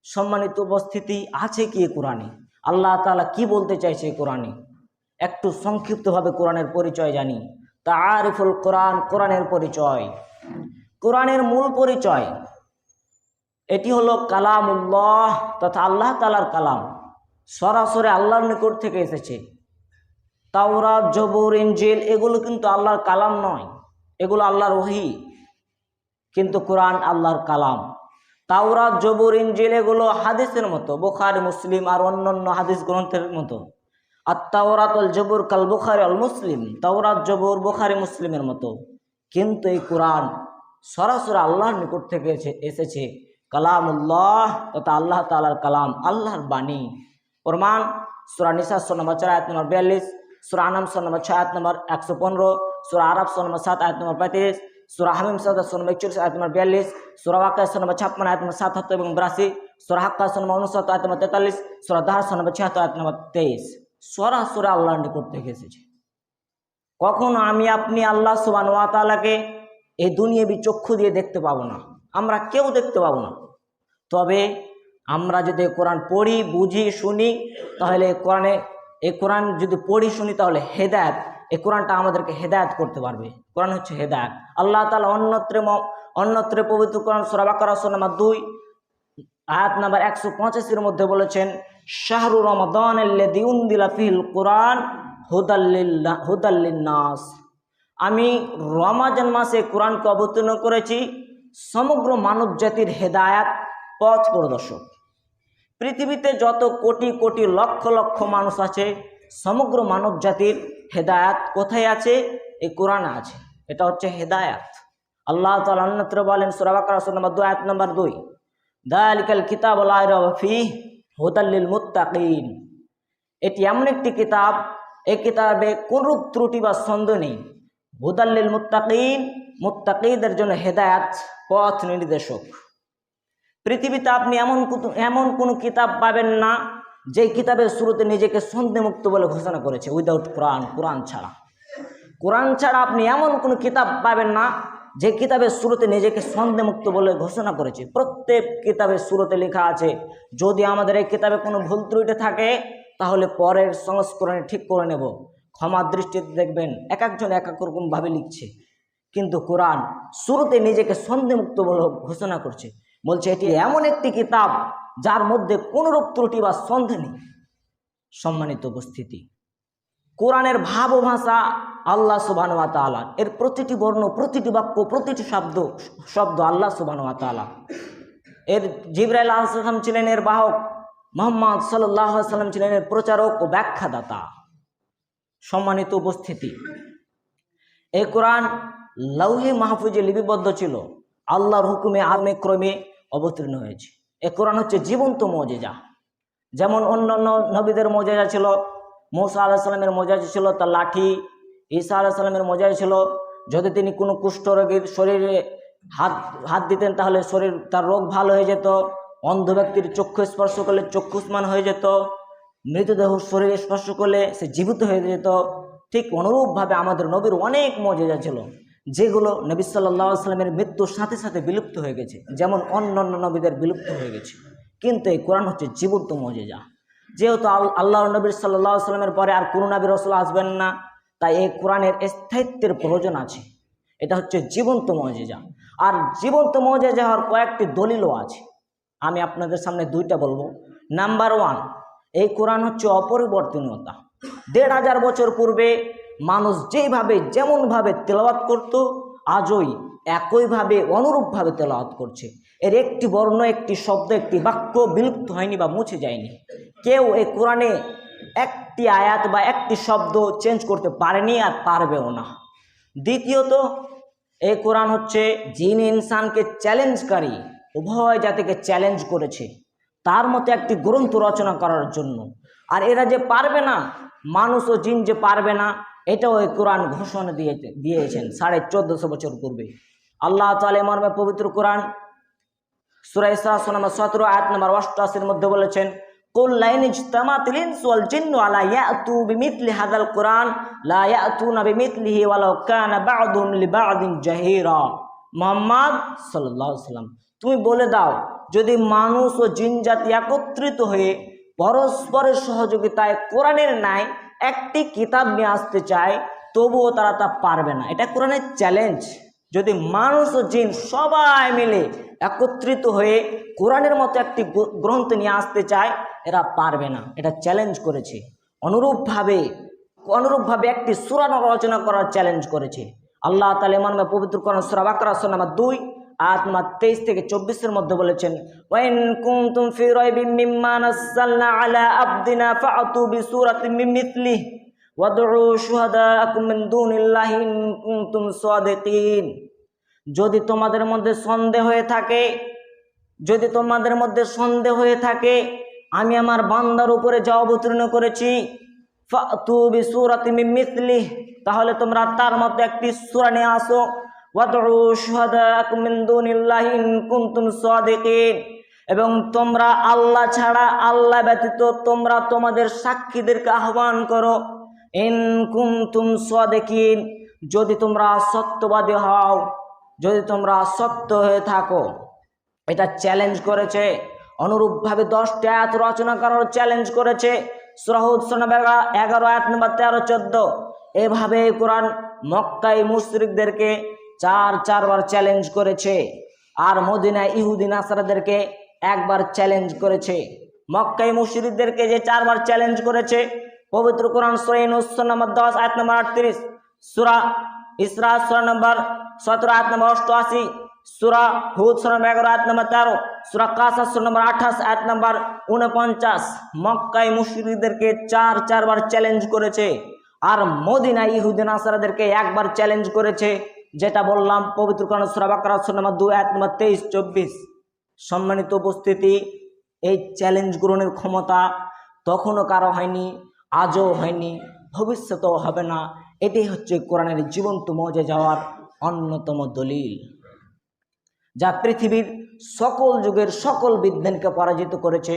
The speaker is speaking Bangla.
সম্মানিত উপস্থিতি, আছে কি কোরআনে? আল্লাহ তাআলা কি বলতে চাইছে কোরআনে? একটু সংক্ষিপ্তভাবে কোরআনের পরিচয় জানি। তাআরিফুল কোরআন, কোরআনের পরিচয়, কোরআনের মূল পরিচয়। এটি হলো কালামুল্লাহ তথা আল্লাহ তাআলার কালাম, সরাসরি আল্লাহর নিকট থেকে এসেছে। তাওরাত, জবুর, ইনজিল এগুলো কিন্তু আল্লাহর কালাম নয়, এগুলো আল্লাহর ওহী, কিন্তু কোরআন আল্লাহর কালাম। তাওরাত, জবুর, ইনজিল এগুলো হাদিসের মতো, বুখারী, মুসলিম আর অন্যান্য হাদিস গ্রন্থের মতো। আর তাওরাত ওয়াল জবুর কাল বুখারী ওয়াল মুসলিম, তাওরাত, জবুর, বুখারী, মুসলিমের মতো। কিন্তু এই কোরআন সরাসরি আল্লাহর নিকট থেকে এসেছে, কালামুল্লাহ তথা আল্লাহ তাআলার কালাম, আল্লাহর বাণী। প্রমাণ সূরা নিসা সূরা নম্বর 4 আয়াত নম্বর 42, সূরা আনাম সূরা নম্বর 6 আয়াত নম্বর 115, সূরা আরাফ সূরা নম্বর 7 আয়াত নম্বর 35, সূরা হামিম সূরা নম্বর 41 আয়াত নম্বর 42, সূরা ওয়াকিয়া সূরা নম্বর 56 আয়াত নম্বর 77 এবং 82, সূরা হাক্কা সূরা নম্বর 59 আয়াত নম্বর 43, সূরা দাহর সূরা নম্বর 76 আয়াত নম্বর 23। সরাসরি আল্লাহর নিকট থেকে এসেছে। কখনো আমি আপনি আল্লাহ সুবহানাহু ওয়া তাআলাকে এই দুনিয়াবি চক্ষু দিয়ে দেখতে পাবো না, আমরা কেউ দেখতে পাবো না। তবে আমরা যদি কোরআন পড়ি, বুঝি, শুনি, তাহলে এই কোরআন যদি পড়ি, শুনি, তাহলে হেদায়েত, এই কোরআনটা আমাদেরকে হেদায়েত করতে পারবে। কোরআন হচ্ছে হেদায়েত। আল্লাহ তাআলা অন্যত্রে পবিত্র কোরআন সূরা বাকারা সূরা নম্বর 2 আয়াত নাম্বার 185 মধ্যে বলেছেন, শাহরু রমাদানাল্লাযী উনজিলা ফীহিল কুরআন হুদাল লিন্নাস। আমি রমাজান মাসে কোরআনকে অবতীর্ণ করেছি সমগ্র মানব জাতির হেদায়েত, পথ প্রদর্শক। পৃথিবীতে যত কোটি কোটি লক্ষ লক্ষ মানুষ আছে, সমগ্র মানব জাতির হেদায়েত কোথায় আছে? এই কোরআনে আছে। এটা হচ্ছে হেদায়েত। আল্লাহ তাআলা অন্যত্র বলেন সূরা বাকারা সূরা নম্বর 2 আয়াত নম্বর 2, যালিকাল কিতাবু লা রাইবা ফীহি হুদাল লিল মুত্তাকিন। এটি এমন একটি কিতাব, এই কিতাবে কোনরূপ ত্রুটি বা সন্দেহ নেই। হুদাল লিল মুত্তাকিন, মুত্তাকিদের জন্য হেদায়েত, পথ নির্দেশক। পৃথিবীতে আপনি এমন কোনো কিতাব পাবেন না যে কিতাবের শুরুতে নিজেকে সন্দেহমুক্ত বলে ঘোষণা করেছে। উইদাউট কোরআন ছাড়া আপনি এমন কোনো কিতাব পাবেন না যে কিতাবের শুরুতে নিজেকে সন্দেহমুক্ত বলে ঘোষণা করেছে। প্রত্যেক কিতাবের শুরুতে লেখা আছে, যদি আমাদের এই কিতাবে কোনো ভুল ত্রুটি থাকে তাহলে পরের সংস্করণে ঠিক করে নেব, ক্ষমার দৃষ্টিতে দেখবেন। এক একজন এক এক রকমভাবে লিখছে, কিন্তু কোরআন শুরুতে নিজেকে সন্দেহমুক্ত বলে ঘোষণা করছে, বলছে এটি এমন একটি কিতাব যার মধ্যে কোনরূপ ত্রুটি বা সন্দেহ নেই। সম্মানিত উপস্থিতি, কোরআনের ভাব ও ভাষা আল্লাহ সুবহানাহু ওয়া তাআলা, এর প্রতিটি বর্ণ, প্রতিটি বাক্য, প্রতিটি শব্দ আল্লাহ সুবহানাহু ওয়া তাআলা। এর জিবরাইল আলাইহিস সালাম ছিলেন এর বাহক, মুহাম্মদ সাল্লাল্লাহু আলাইহি ওয়াসাল্লাম ছিলেন এর প্রচারক ও ব্যাখ্যাদাতা। সম্মানিত উপস্থিতি, এই কোরআন লৌহে মাহফুজে লিপিবদ্ধ ছিল, আল্লাহর হুকুমে আদমে ক্রমে অবতীর্ণ হয়েছে। এই কোরআন হচ্ছে জীবন্ত মুজিজা। যেমন অন্যান্য নবীদের মুজিজা ছিল, মূসা আলাইহিস সালামের মুজিজা ছিল তার লাঠি, ঈসা আলাইহিস সালামের মুজিজা ছিল যদি তিনি কোনো কুষ্ঠরোগীর শরীরে হাত দিতেন তাহলে তার রোগ ভালো হয়ে যেত, অন্ধ ব্যক্তির চক্ষু স্পর্শ করলে চক্ষুষ্মান হয়ে যেত, মৃতদেহ শরীরে স্পর্শ করলে সে জীবিত হয়ে যেত। ঠিক অনুরূপভাবে আমাদের নবীর অনেক মুজিজা ছিল, যেগুলো নবী সাল্লাল্লাহু আলাইহি ওয়াসাল্লামের মৃত্যুর সাথে সাথে বিলুপ্ত হয়ে গেছে, যেমন অন্যান্য নবীদের বিলুপ্ত হয়ে গেছে। কিন্তু এই কোরআন হচ্ছে জীবন্ত মুজিজা। যেহেতু আল্লাহর নবী সাল্লাল্লাহু আলাইহি ওয়াসাল্লামের পরে আর কোনো নবী রাসূল আসবেন না, তাই এই কোরআনের স্থায়িত্বের প্রয়োজন আছে। এটা হচ্ছে জীবন্ত মুজিজা। আর জীবন্ত মুজিজা হওয়ার কয়েকটি দলিলও আছে, আমি আপনাদের সামনে দুইটা বলবো। নাম্বার 1, এই কোরআন হচ্ছে অপরিবর্তনীয়তা। 1500 বছর পূর্বে মানুষ যেইভাবে যেমনভাবে তেলাওয়াত করত, আজই একইভাবে অনুরূপভাবে তেলাওয়াত করছে। এর একটি বর্ণ, একটি শব্দ, একটি বাক্য বিলুপ্ত হয়নি বা মুছে যায়নি। কেউ এই কোরআনে একটি আয়াত বা একটি শব্দ চেঞ্জ করতে পারেনি আর পারবেও না। দ্বিতীয়ত, এই কোরআন হচ্ছে জিন ইনসানকে চ্যালেঞ্জকারী, উভয় জাতিকে চ্যালেঞ্জ করেছে তার মতো একটি গ্রন্থ রচনা করার জন্য। আর এরা যে পারবে না, মানুষ ও জিন যে পারবে না, এটাও এই কোরআন ঘোষণা দিয়েছেন 1450 বছর পূর্বে। আল্লাহ তাআলা মর্মে পবিত্র কোরআন সূরা ইসরা সূরা নম্বর 17 আয়াত নম্বর 88 মধ্যে বলেছেন, কুল লা ইন ইজতামাতিল ইনসু ওয়াল জিন্নু আলা ইয়াতু বিমিথলি হাযাল কোরআন লা ইয়াতুনা বিমিথলিহি ওয়ালাউ কানা বা'দুহুম লিবা'দিন জাহিরা। মুহাম্মদ সাল্লাল্লাহু আলাইহি ওয়াসাল্লাম, তুমি বলে দাও, যদি মানুষ ও জিন জাতি একত্রিত হয়ে পরস্পরের সহযোগিতায় কোরআনের ন্যায় একটি কিতাব নিয়ে আসতে চায়, তবুও তারা তা পারবে না। এটা কোরআনের চ্যালেঞ্জ। যদি মানুষ ও জিন সবাই মিলে একত্রিত হয়ে কোরআনের মতো একটি গ্রন্থ নিয়ে আসতে চায়, এরা পারবে না। এটা চ্যালেঞ্জ করেছে। অনুরূপভাবে একটি সূরা রচনা করার চ্যালেঞ্জ করেছে আল্লাহ তাআলা। ইমান পবিত্র কোরআন সূরা বাকারা সূরা নম্বর 2 আয়াত নম্বর 23 থেকে 24 বলেছেন, ওয়া ইন কুনতুম ফি রাইবিম মিম্মা নাযালনা আলা আবদিনা ফাআতু বিসূরাতিন মিন মিথলিহি ওয়াদউ শুহাদাআকুম মিন দুনিল্লাহি ইন কুনতুম সাদিকিন। যদি তোমাদের মধ্যে সন্দেহ হয়ে থাকে আমি আমার বান্দার উপরে যা অবতীর্ণ করেছি, ফাতু বিসূরাতিন মিন মিথলিহি, তাহলে তোমরা তার মতো একটি সূরা নিয়ে আসো। ওয়াদউ শুহাদাআকুম মিন দুনিল্লাহি ইন কুনতুম সাদিকিন, এবং তোমরা আল্লাহ ছাড়া, আল্লাহ ব্যতীত তোমরা তোমাদের সাক্ষীদেরকে আহ্বান করো। ইন কুনতুম সাদিকিন, যদি তোমরা সত্যবাদী হও, যদি তোমরা সত্য হয়ে থাকো। এটা চ্যালেঞ্জ করেছে। অনুরূপভাবে 10টি আয়াত রচনা করার চ্যালেঞ্জ করেছে সূরা হুদ সূরা 11 আয়াত নম্বর 13-14। এভাবে কোরআন মক্কায় মুশরিকদেরকে 4 বার চ্যালেঞ্জ করেছে, আর মদিনায় ইহুদি নাসারাদেরকে একবার চ্যালেঞ্জ করেছে। মক্কায় মুশরিকদেরকে যে 4 বার চ্যালেঞ্জ করেছে, পবিত্র কোরআন সূরা ইউনূস সূরা নম্বর 10 আয়াত নম্বর 38, সূরা ইসরা সূরা নম্বর 17 আয়াত নম্বর 88, সূরা হুদ সূরা 11 আয়াত নম্বর 13, সূরা কাসাস সূরা নম্বর 28 আয়াত নম্বর 49। মক্কায় মুশরিকদেরকে 4 বার চ্যালেঞ্জ করেছে, আর মদিনায় ইহুদি নাসারাদেরকে একবার চ্যালেঞ্জ করেছে, যেটা বললাম পবিত্র কোরআন সূরা বাকারা সূরা নম্বর 2 আয়াত নম্বর 23-24। সম্মানিত উপস্থিতি, এই চ্যালেঞ্জ গ্রহণের ক্ষমতা তখনও কারো হয়নি, আজও হয়নি, ভবিষ্যতেও হবে না। এটাই হচ্ছে কোরআনের জীবন্ত মজে যাওয়ার অন্যতম দলিল, যা পৃথিবীর সকল যুগের সকল বিদ্বানকে পরাজিত করেছে।